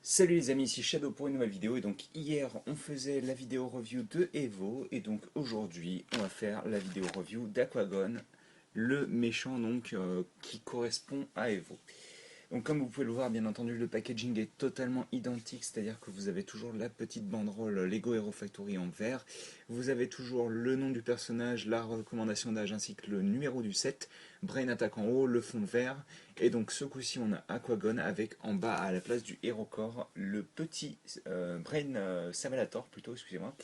Salut les amis, ici Shadow pour une nouvelle vidéo. Et donc hier on faisait la vidéo review de Evo, et donc aujourd'hui on va faire la vidéo review d'Aquagon, le méchant donc qui correspond à Evo. Donc comme vous pouvez le voir, bien entendu le packaging est totalement identique, c'est-à-dire que vous avez toujours la petite banderole Lego Hero Factory en vert, vous avez toujours le nom du personnage, la recommandation d'âge ainsi que le numéro du set, Brain Attack en haut, le fond vert, et donc ce coup-ci on a Aquagon avec en bas à la place du Hero Core le petit Brain Savalator plutôt, excusez-moi,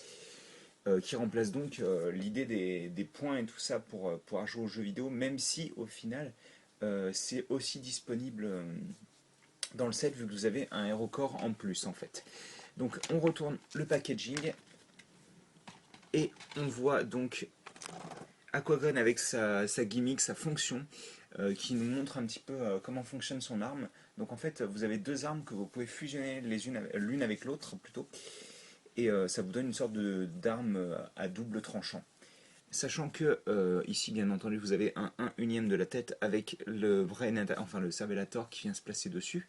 qui remplace donc l'idée des points et tout ça pour pouvoir jouer aux jeux vidéo, même si au final c'est aussi disponible dans le set vu que vous avez un Hero Core en plus en fait. Donc on retourne le packaging et on voit donc Aquagon avec sa gimmick, sa fonction, qui nous montre un petit peu comment fonctionne son arme. Donc en fait vous avez deux armes que vous pouvez fusionner l'une avec l'autre plutôt, et ça vous donne une sorte d'arme à double tranchant. Sachant que ici, bien entendu, vous avez un 1/1 de la tête avec le enfin le Cervelator qui vient se placer dessus.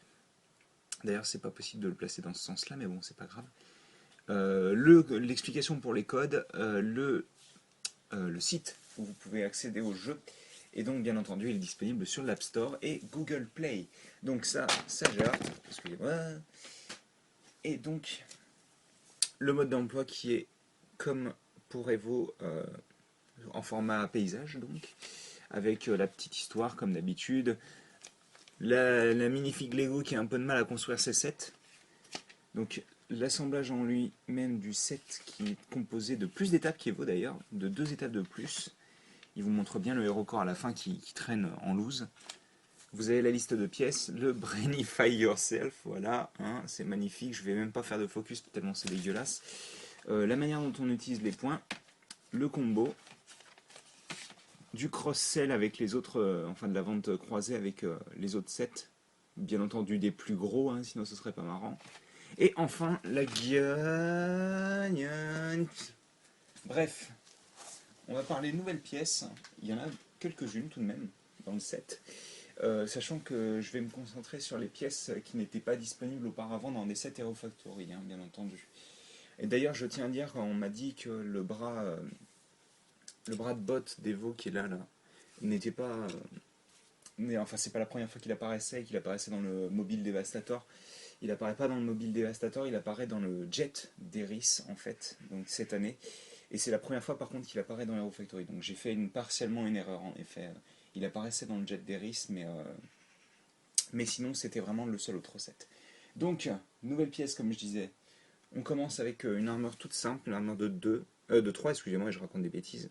D'ailleurs, c'est pas possible de le placer dans ce sens-là, mais bon, c'est pas grave. L'explication pour les codes, le site où vous pouvez accéder au jeu, et donc bien entendu, il est disponible sur l'App Store et Google Play. Donc ça j'ai hâte, excusez-moi. Et donc, le mode d'emploi qui est comme pour Evo en format paysage, donc, avec la petite histoire comme d'habitude. La minifig Lego qui a un peu de mal à construire ses sets. Donc l'assemblage en lui-même du set qui est composé de plus d'étapes qu'Evo d'ailleurs, de deux étapes de plus. Il vous montre bien le Hero Core à la fin qui traîne en loose. Vous avez la liste de pièces, le Brainify Yourself, voilà, hein, c'est magnifique, je vais même pas faire de focus tellement c'est dégueulasse. La manière dont on utilise les points, le combo, du cross-sell avec les autres, enfin de la vente croisée avec les autres sets, bien entendu des plus gros, hein, sinon ce serait pas marrant. Et enfin la gagnante. Bref, on va parler de nouvelles pièces. Il y en a quelques-unes tout de même dans le set. Sachant que je vais me concentrer sur les pièces qui n'étaient pas disponibles auparavant dans des sets Hero Factory, hein, bien entendu. Et d'ailleurs, je tiens à dire, quand on m'a dit que le bras de bot d'Evo qui est là, n'était pas. Mais enfin, c'est pas la première fois qu'il apparaissait, qu'il apparaissait dans le Mobile Devastator. Il apparaît pas dans le Mobile Devastator, il apparaît dans le Jet d'Eris en fait, donc cette année. Et c'est la première fois par contre qu'il apparaît dans Hero Factory. Donc j'ai fait partiellement une erreur en effet. Il apparaissait dans le Jet d'Eris, mais sinon c'était vraiment le seul autre set. Donc, nouvelle pièce comme je disais. On commence avec une armure toute simple, une armure de 3, excusez-moi, je raconte des bêtises,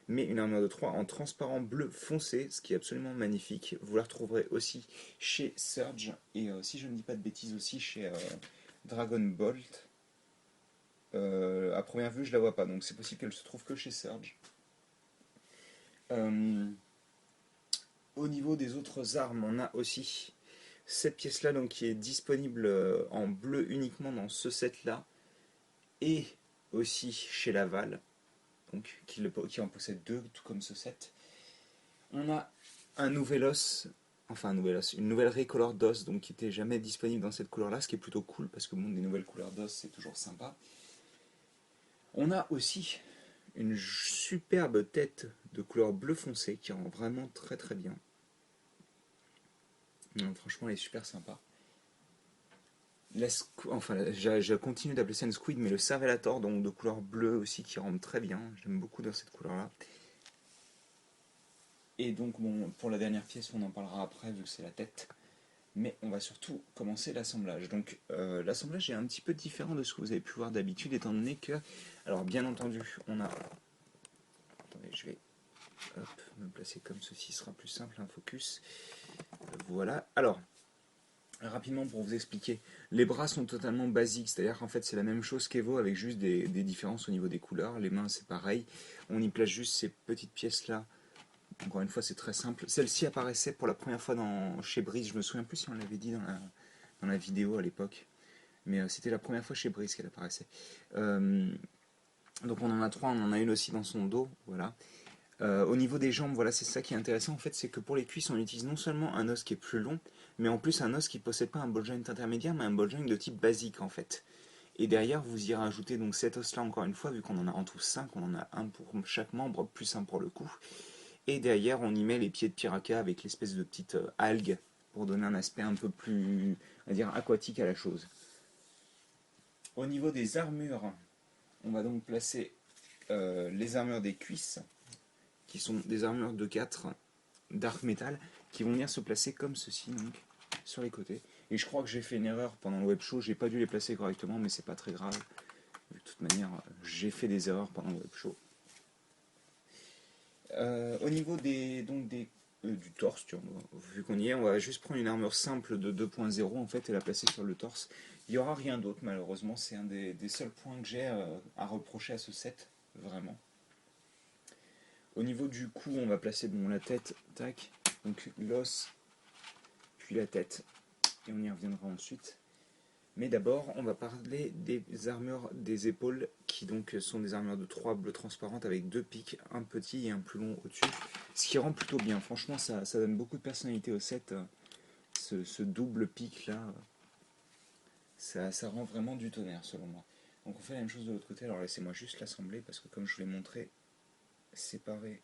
mais une armure de 3 en transparent bleu foncé, ce qui est absolument magnifique. Vous la retrouverez aussi chez Surge, et si je ne dis pas de bêtises aussi chez Dragon Bolt. À première vue, je la vois pas, donc c'est possible qu'elle se trouve que chez Surge. Euh, Au niveau des autres armes, on a aussi cette pièce-là donc, qui est disponible en bleu uniquement dans ce set-là, et aussi chez Laval, donc, qui en possède deux, tout comme ce set. On a un nouvel os, enfin un nouvel os, une nouvelle recolor d'os, donc qui n'était jamais disponible dans cette couleur-là, ce qui est plutôt cool, parce que bon, des nouvelles couleurs d'os, c'est toujours sympa. On a aussi une superbe tête de couleur bleu foncé, qui rend vraiment très très bien. Non, franchement, elle est super sympa. Je continue d'appeler ça une squid, mais le Cervelator, donc de couleur bleue aussi, qui rentre très bien. J'aime beaucoup dans cette couleur-là. Et donc, bon, pour la dernière pièce, on en parlera après, vu que c'est la tête. Mais on va surtout commencer l'assemblage. Donc, l'assemblage est un petit peu différent de ce que vous avez pu voir d'habitude, étant donné que, alors bien entendu, on a... Attendez, je vais me placer comme ceci, ce sera plus simple, un focus. Voilà. Alors, rapidement pour vous expliquer, les bras sont totalement basiques, c'est-à-dire qu'en fait c'est la même chose qu'Evo avec juste des différences au niveau des couleurs. Les mains c'est pareil, on y place juste ces petites pièces là. Encore une fois c'est très simple. Celle-ci apparaissait pour la première fois chez Breeze, je me souviens plus si on l'avait dit dans la vidéo à l'époque, mais c'était la première fois chez Breeze qu'elle apparaissait. Donc on en a trois, on en a une aussi dans son dos, voilà. Au niveau des jambes, voilà, c'est ça qui est intéressant en fait, c'est que pour les cuisses, on utilise non seulement un os qui est plus long, mais en plus un os qui ne possède pas un ball joint intermédiaire, mais un ball joint de type basique en fait. Et derrière, vous y rajoutez donc cet os-là encore une fois, vu qu'on en a en tout 5, on en a un pour chaque membre, plus un pour le cou. Et derrière, on y met les pieds de piraka avec l'espèce de petite algue pour donner un aspect un peu plus, on va dire, aquatique à la chose. Au niveau des armures, on va donc placer les armures des cuisses, qui sont des armures de 4 dark metal, qui vont venir se placer comme ceci, donc, sur les côtés. Et je crois que j'ai fait une erreur pendant le web show, j'ai pas dû les placer correctement, mais c'est pas très grave. De toute manière, j'ai fait des erreurs pendant le web show. Au niveau du torse, vu qu'on y est, on va juste prendre une armure simple de 2.0 en fait et la placer sur le torse. Il n'y aura rien d'autre malheureusement, c'est un des seuls points que j'ai à reprocher à ce set, vraiment. Au niveau du cou, on va placer la tête, tac, donc l'os, puis la tête, et on y reviendra ensuite. Mais d'abord, on va parler des armures des épaules, qui donc sont des armures de 3 bleues transparentes avec 2 pics, un petit et un plus long au-dessus. Ce qui rend plutôt bien, franchement ça donne beaucoup de personnalité au set, ce double pic là, ça rend vraiment du tonnerre selon moi. Donc on fait la même chose de l'autre côté, alors laissez-moi juste l'assembler, parce que comme je vous l'ai montré, séparé,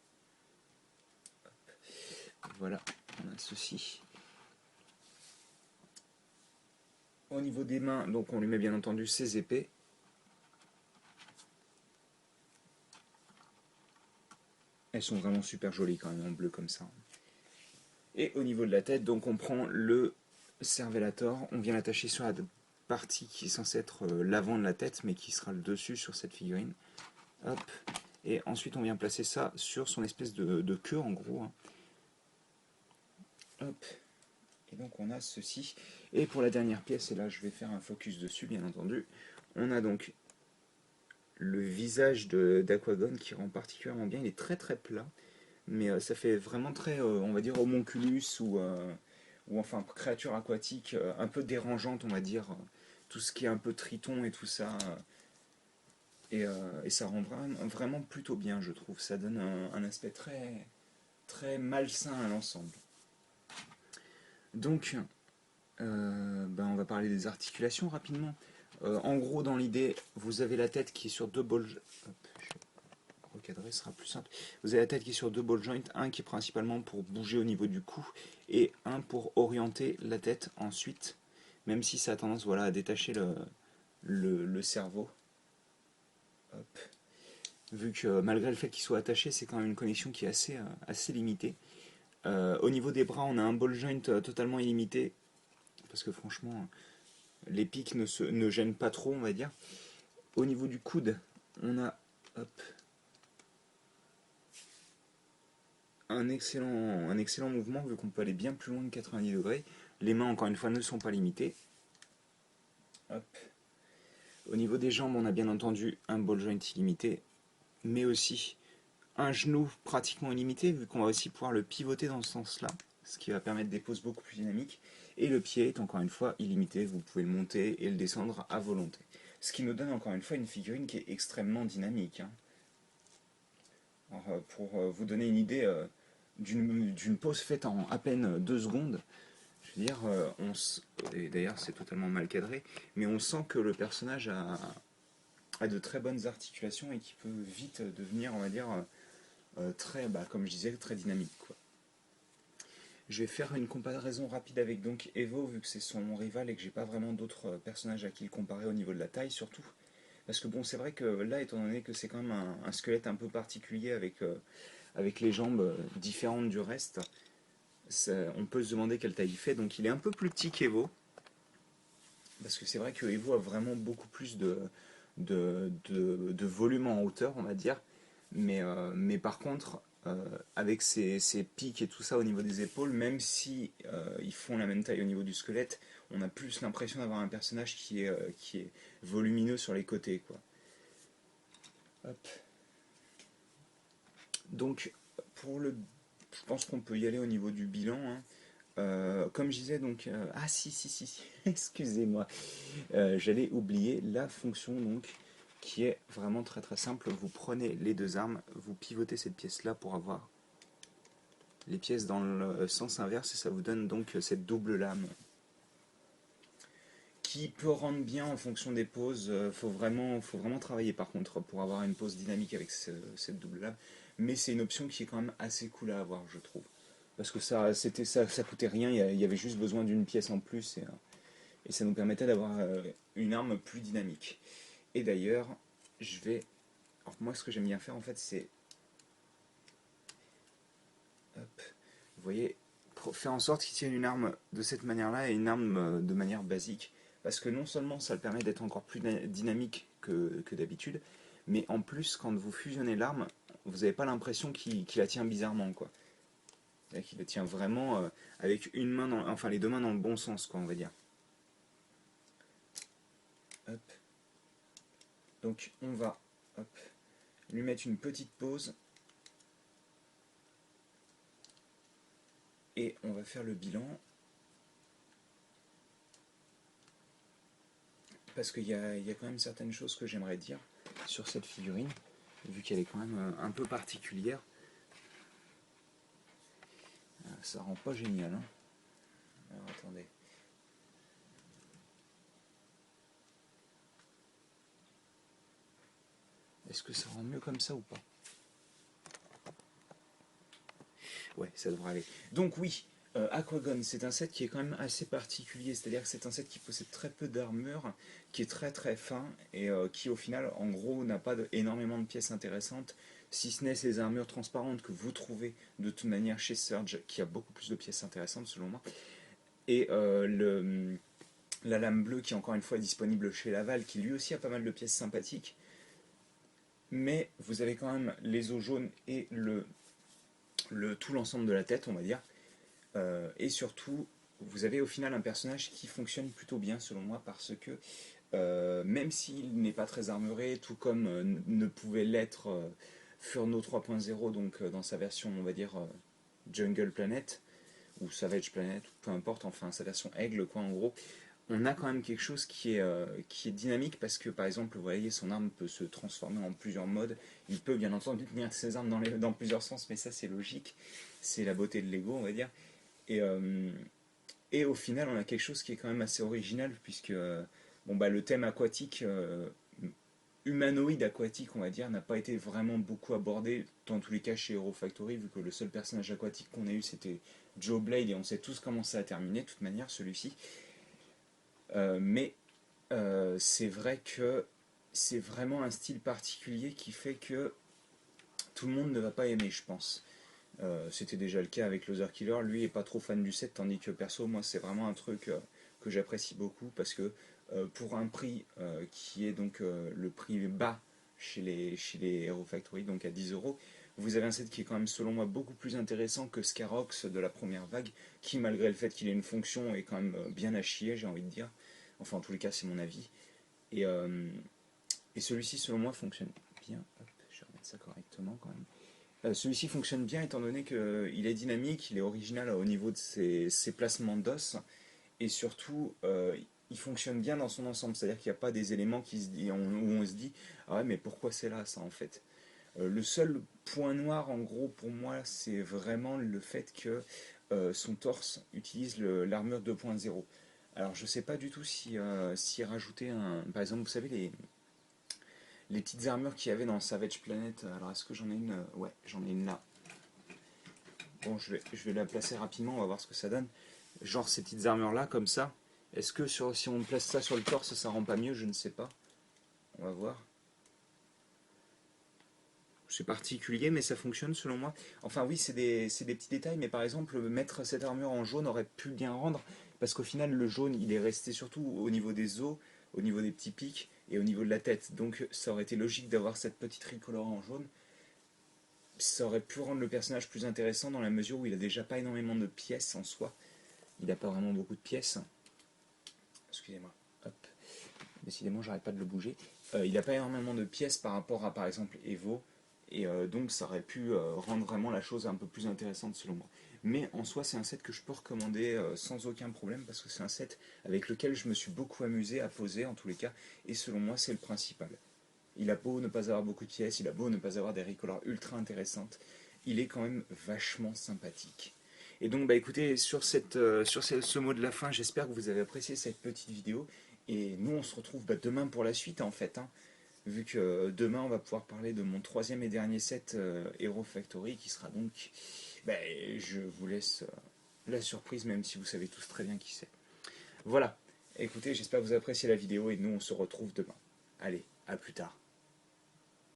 voilà, on a ceci. Au niveau des mains, donc on lui met bien entendu ses épées. Elles sont vraiment super jolies quand même en bleu comme ça. Et au niveau de la tête, donc on prend le Cervelator, on vient l'attacher sur la partie qui est censée être l'avant de la tête, mais qui sera le dessus sur cette figurine. Hop. Et ensuite on vient placer ça sur son espèce de queue en gros. Hein. Hop. Et donc on a ceci. Et pour la dernière pièce, et là je vais faire un focus dessus bien entendu, on a donc le visage d'Aquagon qui rend particulièrement bien. Il est très très plat, mais ça fait vraiment très, on va dire, homunculus ou enfin créature aquatique un peu dérangeante, on va dire. Tout ce qui est un peu triton et tout ça. Et ça rend vraiment plutôt bien, je trouve. Ça donne un aspect très, très malsain à l'ensemble. Donc, on va parler des articulations rapidement. En gros, dans l'idée, vous avez la tête qui est sur deux balls. Hop, je vais recadrer, ce sera plus simple. Vous avez la tête qui est sur deux ball joints, un qui est principalement pour bouger au niveau du cou et un pour orienter la tête ensuite, même si ça a tendance voilà, à détacher le cerveau. Hop. Vu que malgré le fait qu'il soit attaché, c'est quand même une connexion qui est assez limitée. Au niveau des bras, on a un ball joint totalement illimité, parce que franchement, les pics ne gênent pas trop, on va dire. Au niveau du coude, on a hop, un excellent mouvement, vu qu'on peut aller bien plus loin de 90 degrés. Les mains, encore une fois, ne sont pas limitées. Hop. Au niveau des jambes, on a bien entendu un ball joint illimité, mais aussi un genou pratiquement illimité, vu qu'on va aussi pouvoir le pivoter dans ce sens-là, ce qui va permettre des poses beaucoup plus dynamiques. Et le pied est encore une fois illimité, vous pouvez le monter et le descendre à volonté. Ce qui nous donne encore une fois une figurine qui est extrêmement dynamique. Hein. Alors, pour vous donner une idée d'une pose faite en à peine 2 secondes, je veux dire, et d'ailleurs c'est totalement mal cadré, mais on sent que le personnage a de très bonnes articulations et qui peut vite devenir, on va dire, très, comme je disais, très dynamique. Quoi. Je vais faire une comparaison rapide avec donc Evo, vu que c'est son rival et que j'ai pas vraiment d'autres personnages à qui le comparer au niveau de la taille surtout. Parce que bon, c'est vrai que là, étant donné que c'est quand même un squelette un peu particulier avec les jambes différentes du reste, on peut se demander quelle taille il fait. Donc il est un peu plus petit qu'Evo. Parce que c'est vrai que Evo a vraiment beaucoup plus de volume en hauteur, on va dire. Mais par contre, avec ses pics et tout ça au niveau des épaules, même si ils font la même taille au niveau du squelette, on a plus l'impression d'avoir un personnage qui est volumineux sur les côtés, quoi. Hop. Donc, je pense qu'on peut y aller au niveau du bilan. Hein. Comme je disais, donc, si, excusez-moi, j'allais oublier la fonction donc qui est vraiment très très simple. Vous prenez les deux armes, vous pivotez cette pièce-là pour avoir les pièces dans le sens inverse et ça vous donne donc cette double lame qui peut rendre bien en fonction des poses. Faut vraiment travailler par contre pour avoir une pose dynamique avec cette double lame. Mais c'est une option qui est quand même assez cool à avoir, je trouve. Parce que ça coûtait rien, il y avait juste besoin d'une pièce en plus et ça nous permettait d'avoir une arme plus dynamique. Et d'ailleurs, je vais. Alors moi, ce que j'aime bien faire en fait, c'est. Hop, vous voyez, faire en sorte qu'il tienne une arme de cette manière-là et une arme de manière basique. Parce que non seulement ça le permet d'être encore plus dynamique que d'habitude, mais en plus, quand vous fusionnez l'arme, vous n'avez pas l'impression qu'il la tient bizarrement, quoi. Qu'il la tient vraiment avec une main, enfin les deux mains dans le bon sens, quoi, on va dire. Hop. Donc on va hop, lui mettre une petite pause et on va faire le bilan. Parce qu'il y a quand même certaines choses que j'aimerais dire sur cette figurine, vu qu'elle est quand même un peu particulière. Ça rend pas génial. Hein. Alors attendez. Est-ce que ça rend mieux comme ça ou pas? Ouais, ça devrait aller. Donc oui, Aquagon, c'est un set qui est quand même assez particulier, c'est-à-dire que c'est un set qui possède très peu d'armure, qui est très très fin, et qui au final, en gros, n'a pas énormément de pièces intéressantes, si ce n'est ces armures transparentes que vous trouvez de toute manière chez Surge, qui a beaucoup plus de pièces intéressantes selon moi, et la lame bleue qui est encore une fois disponible chez Laval, qui lui aussi a pas mal de pièces sympathiques, mais vous avez quand même les os jaunes et tout l'ensemble de la tête, on va dire. Et surtout, vous avez au final un personnage qui fonctionne plutôt bien selon moi parce que même s'il n'est pas très armuré, tout comme ne pouvait l'être Furno 3.0, donc dans sa version, on va dire, Jungle Planet, ou Savage Planet, peu importe, enfin sa version Aigle, quoi, en gros, on a quand même quelque chose qui est dynamique parce que, par exemple, vous voyez, son arme peut se transformer en plusieurs modes. Il peut bien entendu tenir ses armes dans plusieurs sens, mais ça, c'est logique. C'est la beauté de Lego, on va dire. Et, euh, et au final, on a quelque chose qui est quand même assez original, puisque bon, bah, le thème aquatique, humanoïde aquatique, on va dire, n'a pas été vraiment beaucoup abordé, dans tous les cas chez Hero Factory, vu que le seul personnage aquatique qu'on a eu, c'était Joe Blade, et on sait tous comment ça a terminé, de toute manière, celui-ci. Mais c'est vrai que c'est vraiment un style particulier qui fait que tout le monde ne va pas aimer, je pense. C'était déjà le cas avec Loser Killer, lui est pas trop fan du set, tandis que perso, moi c'est vraiment un truc que j'apprécie beaucoup parce que pour un prix qui est donc le prix bas chez les Hero Factory, donc à 10 euros, vous avez un set qui est quand même selon moi beaucoup plus intéressant que Scarox de la première vague, qui malgré le fait qu'il ait une fonction est quand même bien à chier, j'ai envie de dire. Enfin en tous les cas c'est mon avis. Et, euh, et celui-ci selon moi fonctionne bien. Hop, je vais remettre ça correctement quand même. Celui-ci fonctionne bien étant donné qu'il est dynamique, il est original au niveau de ses placements d'os et surtout il fonctionne bien dans son ensemble, c'est-à-dire qu'il n'y a pas des éléments où on se dit ah ouais mais pourquoi c'est là ça en fait. Le seul point noir en gros pour moi c'est vraiment le fait que son torse utilise l'armure 2.0. Alors je sais pas du tout si rajouter par exemple vous savez les petites armures qu'il y avait dans Savage Planet. Alors est-ce que j'en ai une? Ouais, j'en ai une là. Bon, je vais la placer rapidement, on va voir ce que ça donne. Genre ces petites armures là, comme ça. Est-ce que si on place ça sur le torse, ça rend pas mieux? Je ne sais pas. On va voir. C'est particulier, mais ça fonctionne selon moi. Enfin oui, c'est des petits détails, mais par exemple, mettre cette armure en jaune aurait pu bien rendre, parce qu'au final, le jaune, il est resté surtout au niveau des os, au niveau des petits pics, et au niveau de la tête. Donc ça aurait été logique d'avoir cette petite tricolore en jaune. Ça aurait pu rendre le personnage plus intéressant dans la mesure où il a déjà pas énormément de pièces en soi. Il n'a pas vraiment beaucoup de pièces. Excusez-moi. Hop. Décidément, j'arrête pas de le bouger. Il n'a pas énormément de pièces par rapport à par exemple Evo. Et donc ça aurait pu rendre vraiment la chose un peu plus intéressante selon moi. Mais en soi, c'est un set que je peux recommander sans aucun problème parce que c'est un set avec lequel je me suis beaucoup amusé à poser en tous les cas. Et selon moi, c'est le principal. Il a beau ne pas avoir beaucoup de pièces, il a beau ne pas avoir des recolors ultra intéressantes, il est quand même vachement sympathique. Et donc bah écoutez, ce mot de la fin, j'espère que vous avez apprécié cette petite vidéo. Et nous on se retrouve demain pour la suite en fait, hein. Vu que demain on va pouvoir parler de mon troisième et dernier set Hero Factory qui sera donc... Bah, je vous laisse la surprise même si vous savez tous très bien qui c'est. Voilà, écoutez, j'espère que vous appréciez la vidéo et nous on se retrouve demain. Allez, à plus tard.